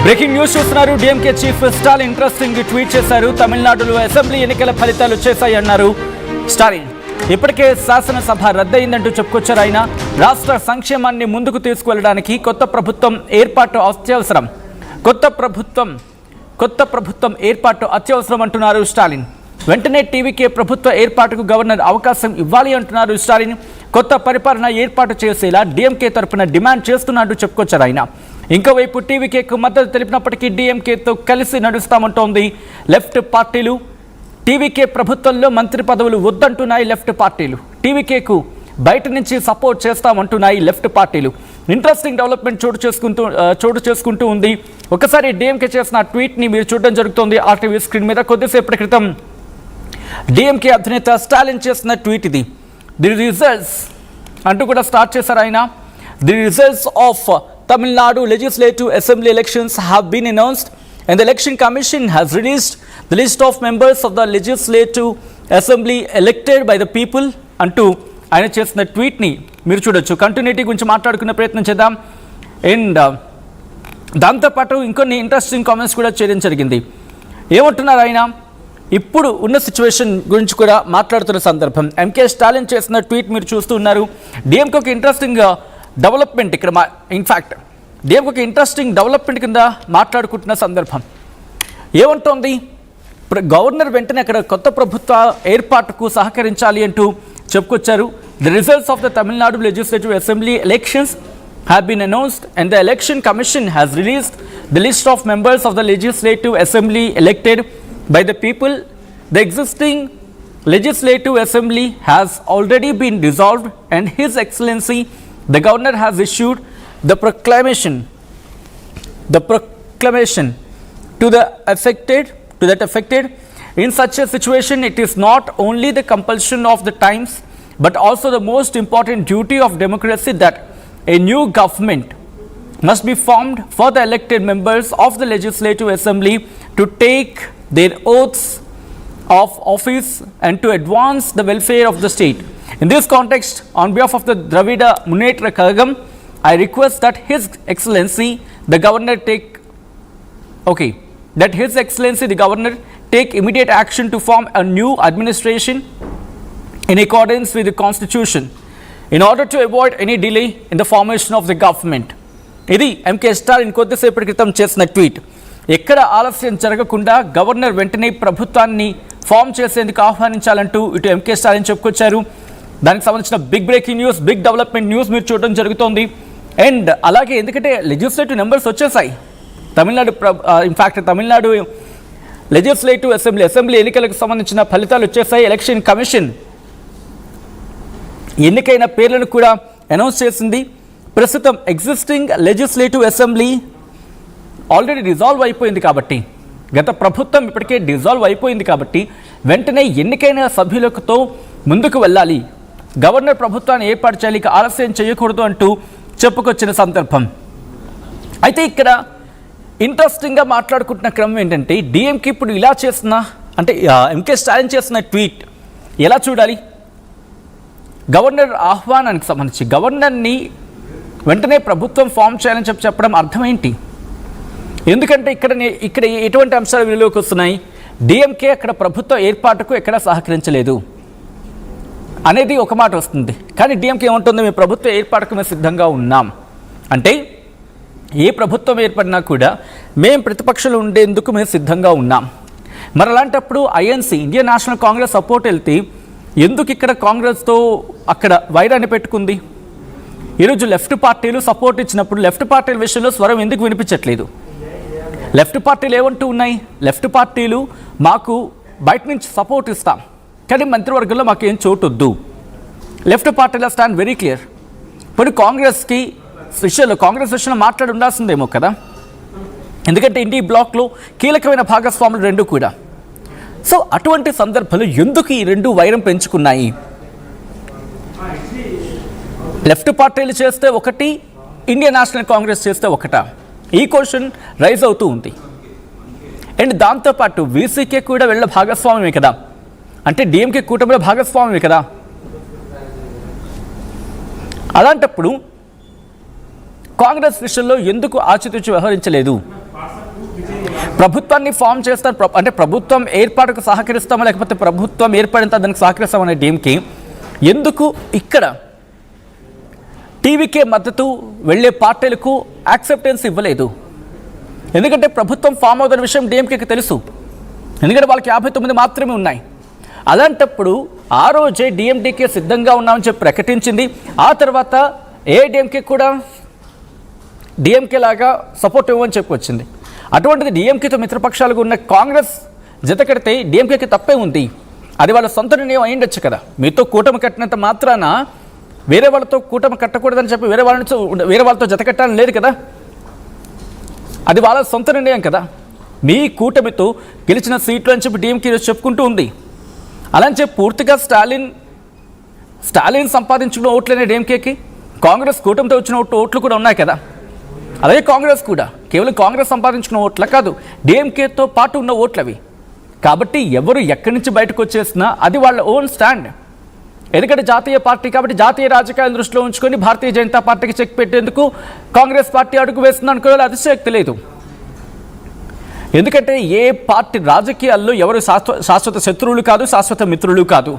Breaking news చూస్తున్నారు. DMK chief Stalin interesting tweet చేశారు. తమిళనాడులో అసెంబ్లీ ఎన్నికల ఫలితాలు వచ్చేశాయన్నారు స్టాలిన్. ఇప్పటికే శాసనసభ రద్దయిందంటూ చెప్పుకొచ్చారు ఆయన. రాష్ట్ర సంక్షేమాన్ని ముందుకు తీసుకువెళ్ళడానికి కొత్త ప్రభుత్వం ఏర్పాటు అత్యవసరం. కొత్త ప్రభుత్వం ఏర్పాటు అత్యవసరం అంటున్నారు స్టాలిన్. వెంటనే టీవీకే ప్రభుత్వ ఏర్పాటుకు గవర్నర్ అవకాశం ఇవ్వాలి అంటున్నారు స్టాలిన్. కొత్త పరిపాలన ఏర్పాటు చేసేలా డిఎంకే తరపున డిమాండ్ చేస్తున్నట్టు చెప్పుకొచ్చారు ఆయన. ఇంకోవైపు టీవీకేకు మద్దతు తెలిపినప్పటికీ డిఎంకేతో కలిసి నడుస్తామంటోంది లెఫ్ట్ పార్టీలు. టీవీకే ప్రభుత్వంలో మంత్రి పదవులు వద్దంటున్నాయి లెఫ్ట్ పార్టీలు. టీవీకేకు బయట నుంచి సపోర్ట్ చేస్తామంటున్నాయి లెఫ్ట్ పార్టీలు. ఇంట్రెస్టింగ్ డెవలప్మెంట్ చోటు చేసుకుంటూ ఉంది. ఒకసారి డిఎంకే చేసిన ట్వీట్ని మీరు చూడడం జరుగుతుంది ఆర్టీవీ స్క్రీన్ మీద. కొద్దిసేపటి క్రితం డిఎంకే అధినేత స్టాలిన్ చేసిన ట్వీట్ ఇది. ది రిజల్ట్స్ అంటూ కూడా స్టార్ట్ చేశారు ఆయన. The results of Tamil Nadu Legislative Assembly elections have been announced and the Election Commission has released the list of members of the Legislative Assembly elected by the people అంటూ ఆయన చేసిన ట్వీట్ని మీరు చూడొచ్చు. Continuity గురించి మాట్లాడుకునే ప్రయత్నం చేద్దాం. అండ్ దాంతోపాటు ఇంకొన్ని ఇంట్రెస్టింగ్ కామెంట్స్ కూడా చేయడం జరిగింది. ఏమంటున్నారు ఆయన? ఇప్పుడు ఉన్న సిచ్యువేషన్ గురించి కూడా మాట్లాడుతున్న సందర్భం ఎంకే స్టాలిన్ చేసిన ట్వీట్ మీరు చూస్తూ ఉన్నారు. డిఎంకే ఒక ఇంట్రెస్టింగ్ డెవలప్మెంట్ ఇక్కడ ఇన్ఫ్యాక్ట్ డిఎంకే ఒక ఇంట్రెస్టింగ్ డెవలప్మెంట్ కింద మాట్లాడుకుంటున్న సందర్భం ఏమంటోంది? గవర్నర్ వెంటనే అక్కడ కొత్త ప్రభుత్వ ఏర్పాటుకు సహకరించాలి అంటూ చెప్పుకొచ్చారు. The results of the Tamil Nadu legislative assembly elections have been announced and the election commission has released the list of members of the legislative assembly elected by the people. The existing legislative assembly has already been dissolved and His Excellency the Governor has issued the proclamation to that affected. In such a situation, it is not only the compulsion of the times but also the most important duty of democracy that a new government must be formed for the elected members of the Legislative Assembly to take their oaths of office and to advance the welfare of the state. In this context, on behalf of the Dravida Munnetra Kazhagam, I request that His Excellency the Governor take immediate action to form a new administration in accordance with the Constitution in order to avoid any delay in the formation of the government. ఇది MK Stalin కొద్దిసేపటి క్రితం చేసిన tweet. ఎక్కడ ఆలస్యం జరగకుండా governor వెంటనే ప్రభుత్వాన్ని form చేసేందుకు ఆహ్వానించాలంటూ ఇటు ఎంకే స్టాలిన్ చెప్పుకొచ్చారు. దానికి సంబంధించిన big breaking news, big development news మీరు చూడడం జరుగుతోంది. అండ్ అలాగే ఎందుకంటే లెజిస్లేటివ్ నెంబర్స్ వచ్చేసాయి ఇన్ఫ్యాక్ట్ తమిళనాడు లెజిస్లేటివ్ అసెంబ్లీ ఎన్నికలకు సంబంధించిన ఫలితాలు వచ్చేసాయి. ఎలక్షన్ కమిషన్ ఎన్నికైన పేర్లను కూడా అనౌన్స్ చేసింది. ప్రస్తుతం existing legislative assembly already dissolve అయిపోయింది కాబట్టి, గత ప్రభుత్వం ఇప్పటికే డిజాల్వ్ అయిపోయింది కాబట్టి వెంటనే ఎన్నికైన సభ్యులతో ముందుకు వెళ్ళాలి, గవర్నర్ ప్రభుత్వాన్ని ఏర్పాటు చేయాలి, ఆలస్యం చేయకూడదు అంటూ చెప్పుకొచ్చిన సందర్భం. అయితే ఇక్కడ ఇంట్రెస్టింగ్గా మాట్లాడుకుంటున్న క్రమం ఏంటంటే డిఎంకే ఇప్పుడు ఇలా చేసిన అంటే ఎంకే స్టాలిన్ చేసిన ట్వీట్ ఎలా చూడాలి? గవర్నర్ ఆహ్వానానికి సంబంధించి గవర్నర్ని వెంటనే ప్రభుత్వం ఫామ్ చేయాలని చెప్పడం అర్థం ఏంటి? ఎందుకంటే ఇక్కడ ఎటువంటి అంశాలు విలువలోకి వస్తున్నాయి? డిఎంకే అక్కడ ప్రభుత్వ ఏర్పాటుకు ఎక్కడ సహకరించలేదు అనేది ఒక మాట వస్తుంది. కానీ డిఎంకే ఏమంటుంది? మేము ప్రభుత్వ ఏర్పాటుకు మేము సిద్ధంగా ఉన్నాం అంటే ఏ ప్రభుత్వం ఏర్పడినా కూడా మేము ప్రతిపక్షంలో ఉండేందుకు మేము సిద్ధంగా ఉన్నాం. మరి అలాంటప్పుడు INC Indian national Congress support వెళ్తే ఎందుకు ఇక్కడ కాంగ్రెస్తో అక్కడ వైరాన్ని పెట్టుకుంది? ఈరోజు లెఫ్ట్ పార్టీలు సపోర్ట్ ఇచ్చినప్పుడు లెఫ్ట్ పార్టీల విషయంలో స్వరం ఎందుకు వినిపించట్లేదు? లెఫ్ట్ పార్టీలు ఏమంటూ ఉన్నాయి? లెఫ్ట్ పార్టీలు మాకు బయట నుంచి సపోర్ట్ ఇస్తాం కానీ మంత్రివర్గంలో మాకు ఏం చోటు వద్దు. లెఫ్ట్ పార్టీల స్టాండ్ వెరీ క్లియర్. ఇప్పుడు కాంగ్రెస్ విషయంలో మాట్లాడి ఉండాల్సిందేమో కదా, ఎందుకంటే ఇండి బ్లాక్లో కీలకమైన భాగస్వాములు రెండు కూడా. సో అటువంటి సందర్భాలు ఎందుకు ఈ రెండు వైరం పెంచుకున్నాయి? లెఫ్ట్ పార్టీలు చేస్తే ఒకటి, ఇండియన్ నేషనల్ కాంగ్రెస్ చేస్తే ఒకటా? ఈ క్వశ్చన్ రైజ్ అవుతూ ఉంది. అండ్ దాంతోపాటు వీసీకే కూడా వెళ్ళ భాగస్వామ్యమే కదా, అంటే డిఎంకే కూటమిలో భాగస్వామ్యమే కదా. అలాంటప్పుడు కాంగ్రెస్ విషయంలో ఎందుకు ఆచితూచి వ్యవహరించలేదు? ప్రభుత్వాన్ని ఫామ్ చేస్తారు అంటే ప్రభుత్వం ఏర్పాటుకు సహకరిస్తామా లేకపోతే ప్రభుత్వం ఏర్పడిన దానికి సహకరిస్తామనే టీంకి ఎందుకు ఇక్కడ టీవీకే మద్దతు వెళ్ళే పార్టీలకు యాక్సెప్టెన్స్ ఇవ్వలేదు? ఎందుకంటే ప్రభుత్వం ఫామ్ అవుతున్న విషయం డిఎంకేకి తెలుసు, ఎందుకంటే వాళ్ళకి 59 మాత్రమే ఉన్నాయి. అలాంటప్పుడు ఆ రోజే డిఎండికే సిద్ధంగా ఉన్నామని చెప్పి ప్రకటించింది. ఆ తర్వాత ఏఐడిఎంకే కూడా డిఎంకే లాగా సపోర్ట్ ఇవ్వమని చెప్పుకొచ్చింది. అటువంటిది డిఎంకేతో మిత్రపక్షాలుగా ఉన్న కాంగ్రెస్ జత కడితే డిఎంకేకి తప్పే ఉంది. అది వాళ్ళ సొంత నిర్ణయం అయ్యిండొచ్చు కదా. మీతో కూటమి కట్టినంత మాత్రాన వేరే వాళ్ళతో కూటమి కట్టకూడదని చెప్పి వేరే వాళ్ళతో జత కట్టాలని లేదు కదా. అది వాళ్ళ సొంత నిర్ణయం కదా. మీ కూటమితో గెలిచిన సీట్లు అని చెప్పి డిఎంకే చెప్పుకుంటూ ఉంది. అలాని చెప్పి పూర్తిగా స్టాలిన్ సంపాదించుకున్న ఓట్లనే డిఎంకేకి కాంగ్రెస్ కూటమితో వచ్చిన ఓట్లు కూడా ఉన్నాయి కదా. అలాగే కాంగ్రెస్ కూడా కేవలం కాంగ్రెస్ సంపాదించుకున్న ఓట్ల కాదు, డిఎంకేతో పాటు ఉన్న ఓట్లవి. కాబట్టి ఎవరు ఎక్కడి నుంచి బయటకు వచ్చేసినా అది వాళ్ళ ఓన్ స్టాండ్. ఎందుకంటే జాతీయ పార్టీ కాబట్టి జాతీయ రాజకీయాలను దృష్టిలో ఉంచుకొని భారతీయ జనతా పార్టీకి చెక్ పెట్టేందుకు కాంగ్రెస్ పార్టీ అడుగు వేస్తుంది అనుకోవాలి, అతిశయోక్తి లేదు. ఎందుకంటే ఏ పార్టీ రాజకీయాల్లో ఎవరు శాశ్వత శత్రువులు కాదు, శాశ్వత మిత్రులు కాదు.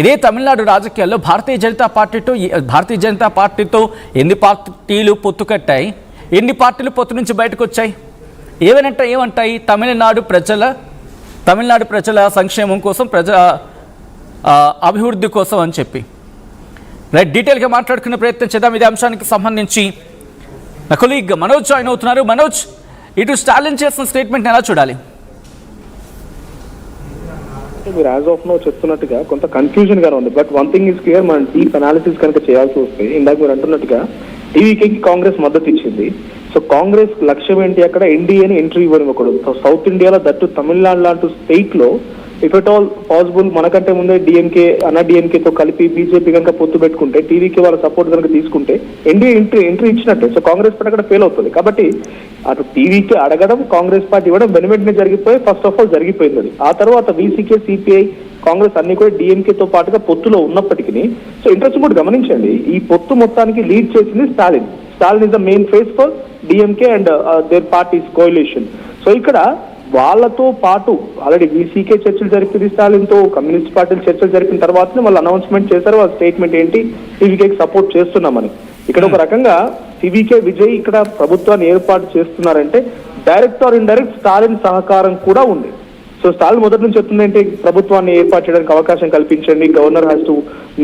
ఇదే తమిళనాడు రాజకీయాల్లో భారతీయ జనతా పార్టీతో ఎన్ని పార్టీలు పొత్తు కట్టాయి, ఎన్ని పార్టీలు పొత్తు నుంచి బయటకు వచ్చాయి, ఏమంటాయి తమిళనాడు ప్రజల సంక్షేమం కోసం, అభివృద్ధి కోసం అని చెప్పి. రైట్, డీటెయిల్గా మాట్లాడుకునే ప్రయత్నం చేద్దాం. ఇదే అంశానికి సంబంధించి నా కొలీగ్ మనోజ్ జాయిన్ అవుతున్నారు. మనోజ్, ఇటు స్టాలిన్ చేసిన స్టేట్మెంట్ ఎలా చూడాలి? మీరు యాజ్ ఆఫ్ నో చెప్తున్నట్టుగా కొంత కన్ఫ్యూజన్ గానే ఉంది. But one thing is clear, మనం డీప్ అనాలిసిస్ కనుక చేయాల్సి వస్తే ఇందాక మీరు అంటున్నట్టుగా టీవీకేకి కాంగ్రెస్ మద్దతు ఇచ్చింది. సో కాంగ్రెస్ లక్ష్యం ఏంటి, అక్కడ ఎన్డీఏని ఎంట్రీ ఇవ్వకూడదు. సౌత్ ఇండియాలో దట్టు తమిళనాడు లాంటి స్టేట్ లో ఇఫ్ ఎట్ ఆల్ పాసిబుల్ మనకంటే ముందే డిఎంకేతో కలిపి బీజేపీ కనుక పొత్తు పెట్టుకుంటే, టీవీకి వాళ్ళ సపోర్ట్ కనుక తీసుకుంటే ఎన్డీఏ ఎంట్రీ ఇచ్చినట్టే. సో కాంగ్రెస్ పార్టీ అక్కడ ఫెయిల్ అవుతుంది. కాబట్టి అటు టీవీకి అడగడం, కాంగ్రెస్ పార్టీ ఇవ్వడం వెనువెంటనే జరిగిపోయి ఫస్ట్ ఆఫ్ ఆల్ జరిగిపోయింది అది. ఆ తర్వాత వీసీకే, సిపిఐ, కాంగ్రెస్ అన్ని కూడా డిఎంకేతో పాటుగా పొత్తులో ఉన్నప్పటికీ, సో ఇంట్రెస్ట్ కూడా గమనించండి, ఈ పొత్తు మొత్తానికి లీడ్ చేసింది Stalin is the main face for DMK and their parties coalition. So ఇక్కడ వాళ్ళతో పాటు ఆల్రెడీ వీసీకే చర్చలు జరిపింది స్టాలిన్తో, కమ్యూనిస్ట్ పార్టీలు చర్చలు జరిపిన తర్వాతనే వాళ్ళు అనౌన్స్మెంట్ చేశారు. వాళ్ళ స్టేట్మెంట్ ఏంటి, టీవీకేకి సపోర్ట్ చేస్తున్నామని. ఇక్కడ ఒక రకంగా టీవీకే విజయ్ ఇక్కడ ప్రభుత్వాన్ని ఏర్పాటు చేస్తున్నారంటే డైరెక్ట్ ఆర్ ఇండైరెక్ట్ స్టాలిన్ సహకారం కూడా ఉంది. సో స్టాలిన్ మొదటి నుంచి చెప్తుంది ఏంటి, ప్రభుత్వాన్ని ఏర్పాటు చేయడానికి అవకాశం కల్పించండి, governor has to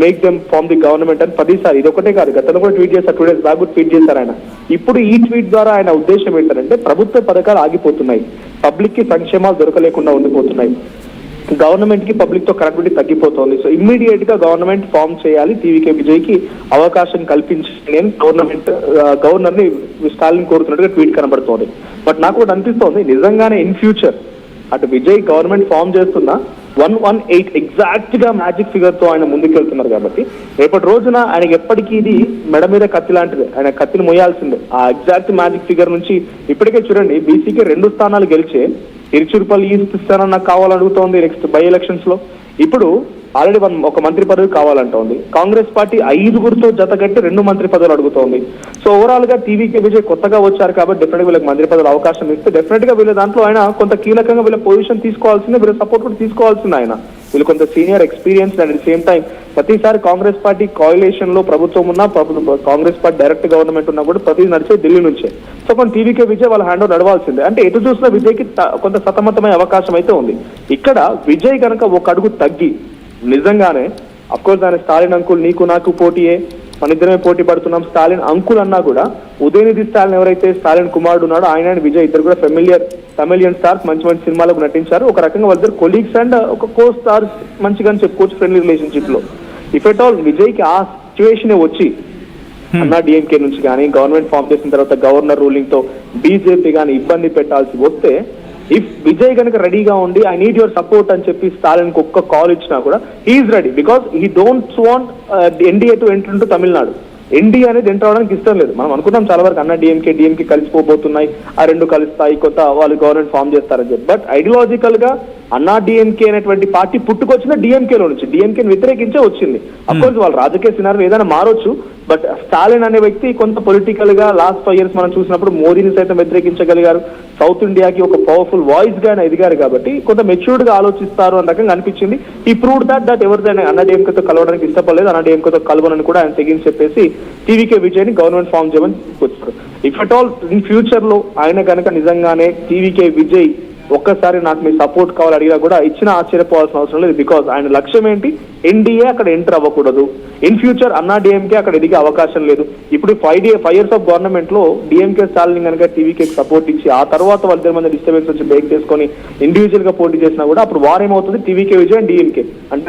make them form the government అని 10 సార్లు. ఇది ఒకటే కాదు, గతంలో కూడా ట్వీట్ చేశారు, 2 days బ్యాక్ కూడా ట్వీట్ చేశారు ఆయన. ఇప్పుడు ఈ ట్వీట్ ద్వారా ఆయన ఉద్దేశం ఏంటంటే ప్రభుత్వ పథకాలు ఆగిపోతున్నాయి, పబ్లిక్ కి సంక్షేమాలు దొరకలేకుండా ఉండిపోతున్నాయి, గవర్నమెంట్ కి పబ్లిక్ తో కనెక్టివిటీ తగ్గిపోతుంది. సో ఇమ్మీడియట్ గా గవర్నమెంట్ ఫామ్ చేయాలి, టీవీకే విజయ్ కి అవకాశం కల్పించండి అని గవర్నర్ ని స్టాలిన్ కోరుతున్నట్టుగా ట్వీట్ కనబడుతోంది. బట్ నాకు కూడా అనిపిస్తోంది నిజంగానే ఇన్ ఫ్యూచర్ అటు విజయ్ గవర్నమెంట్ ఫామ్ చేస్తున్నా 118 ఎగ్జాక్ట్ గా మ్యాజిక్ ఫిగర్ తో ఆయన ముందుకెళ్తున్నారు. కాబట్టి రేపటి రోజున ఆయనకి ఎప్పటికీ ఇది మెడ మీద కత్తి లాంటిది, ఆయన కత్తిని మోయాల్సిందే. ఆ ఎగ్జాక్ట్ మ్యాజిక్ ఫిగర్ నుంచి ఇప్పటికే చూడండి, బీసీకి 2 స్థానాలు గెలిచే తిరుచురుపల్లి ఈస్ట్ స్థానం నాకు కావాలడుగుతోంది నెక్స్ట్ బై ఎలక్షన్స్ లో. ఇప్పుడు ఆల్రెడీ ఒక మంత్రి పదవి కావాలంటోంది. కాంగ్రెస్ పార్టీ 5గురితో జతగట్టి 2 మంత్రి పదవులు అడుగుతోంది. సో ఓవరాల్ గా టీవీకే విజయ్ కొత్తగా వచ్చారు కాబట్టి డెఫినెట్ గా వీళ్ళకి మంత్రి పదవులు అవకాశం ఇస్తే డెఫినెట్ గా వీళ్ళ దాంట్లో ఆయన కొంత కీలకంగా వీళ్ళ పొజిషన్ తీసుకోవాల్సిందే, వీళ్ళ సపోర్ట్ కూడా తీసుకోవాల్సిందే. ఆయన వీళ్ళు కొంత senior experience and at the same time ప్రతిసారి కాంగ్రెస్ పార్టీ కోయిలేషన్ లో ప్రభుత్వం ఉన్నా, కాంగ్రెస్ పార్టీ డైరెక్ట్ గవర్నమెంట్ ఉన్నా కూడా ప్రతి నడిచే ఢిల్లీ నుంచే. సో కొంత టీవీకే విజయ్ వాళ్ళ హ్యాండ్ ఓవర్ నడవాల్సిందే. అంటే ఎటు చూసిన విజయ్కి కొంత సతమతమయ్యే అవకాశం అయితే ఉంది. ఇక్కడ విజయ్ కనుక ఒక అడుగు తగ్గి నిజంగానే అఫ్కోర్స్ ఆయన స్టాలిన్ అంకుల్ నీకు నాకు పోటీయే, మన ఇద్దరమే పోటీ పడుతున్నాం స్టాలిన్ అంకుల్ అన్నా కూడా ఉదయనిధి స్టాలిన్ ఎవరైతే స్టాలిన్ కుమారుడు ఉన్నాడో ఆయన అండ్ విజయ్ ఇద్దరు కూడా ఫెమిలియర్ తమిళియన్ స్టార్స్, మంచి మంచి సినిమాలకు నటించారు. ఒక రకంగా వాళ్ళిద్దరు కొలీగ్స్ అండ్ ఒక కో స్టార్స్ మంచిగా చెప్పుకోవచ్చు ఫ్రెండ్లీ రిలేషన్షిప్ లో. ఇఫ్ ఎట్ ఆల్ విజయ్ కి ఆ సిచ్యువేషన్ వచ్చి అన్నా డిఎంకే నుంచి కానీ గవర్నమెంట్ ఫామ్ చేసిన తర్వాత గవర్నర్ రూలింగ్ తో బీజేపీ కానీ ఇబ్బంది పెట్టాల్సి వస్తే, ఇఫ్ విజయ్ కనుక రెడీగా ఉండి ఐ నీడ్ యువర్ సపోర్ట్ అని చెప్పి స్టాలిన్ కు ఒక్క కాల్ ఇచ్చినా కూడా he's ready. Because he doesn't want NDA to enter into Tamil Nadu. NDA అనేది ఎంటర్ అవడానికి ఇష్టం లేదు. మనం అనుకున్నాం చాలా వరకు అన్న డిఎంకే కలిసిపోబోతున్నాయి, ఆ 2 కలుస్తాయి, కొత్త వాళ్ళు గవర్నమెంట్ ఫామ్ చేస్తారని చెప్పి. బట్ ఐడియాలజికల్ గా అన్నా డిఎంకే అనేటువంటి పార్టీ పుట్టుకొచ్చిన డిఎంకేలో నుంచి, డిఎంకేని వ్యతిరేకించే వచ్చింది. అఫ్కోర్స్ వాళ్ళ రాజకీయ సినారీ ఏదైనా మారొచ్చు, బట్ స్టాలిన్ అనే వ్యక్తి కొంత పొలిటికల్ గా లాస్ట్ 5 years మనం చూసినప్పుడు మోదీని సైతం వ్యతిరేకించగలిగారు. సౌత్ ఇండియాకి ఒక పవర్ఫుల్ వాయిస్ గా ఎదిగారు కాబట్టి కొంత మెచ్యూర్డ్ గా ఆలోచిస్తారు అన్న రకంగా అనిపించింది. ఈ ప్రూవ్ దట్ ఎవరిదైనా అన్నా డిఎంకేతో కలవడానికి ఇష్టపడలేదు, అన్నా డిఎంకేతో కలవనని కూడా ఆయన తెగించి చెప్పేసి టీవీకే విజయ్ ని గవర్నమెంట్ ఫామ్ చేయమని వచ్చారు. If at all in future లో ఆయన కనుక నిజంగానే టీవీకే విజయ్ ఒక్కసారి నాకు మీ సపోర్ట్ కావాలి అడిగినా కూడా ఇచ్చినా ఆశ్చర్యపోవాల్సిన అవసరం లేదు. బికాజ్ ఆయన లక్ష్యం ఏంటి, ఎన్డీఏ అక్కడ ఎంటర్ అవ్వకూడదు. ఇన్ ఫ్యూచర్ అన్నా డిఎంకే అక్కడ ఎదిగే అవకాశం లేదు. ఇప్పుడు 5 years ఆఫ్ గవర్నమెంట్ లో డిఎంకే స్టాలిన్ కనుక టీవీకే సపోర్ట్ ఇచ్చి ఆ తర్వాత వాళ్ళ మంది డిస్టర్బెన్స్ వచ్చి బ్రేక్ చేసుకొని ఇండివిజువల్ గా పోటీ చేసినా కూడా అప్పుడు వారేమవుతుంది, టీవీకే విజయ్ అండ్ డిఎంకే అంటే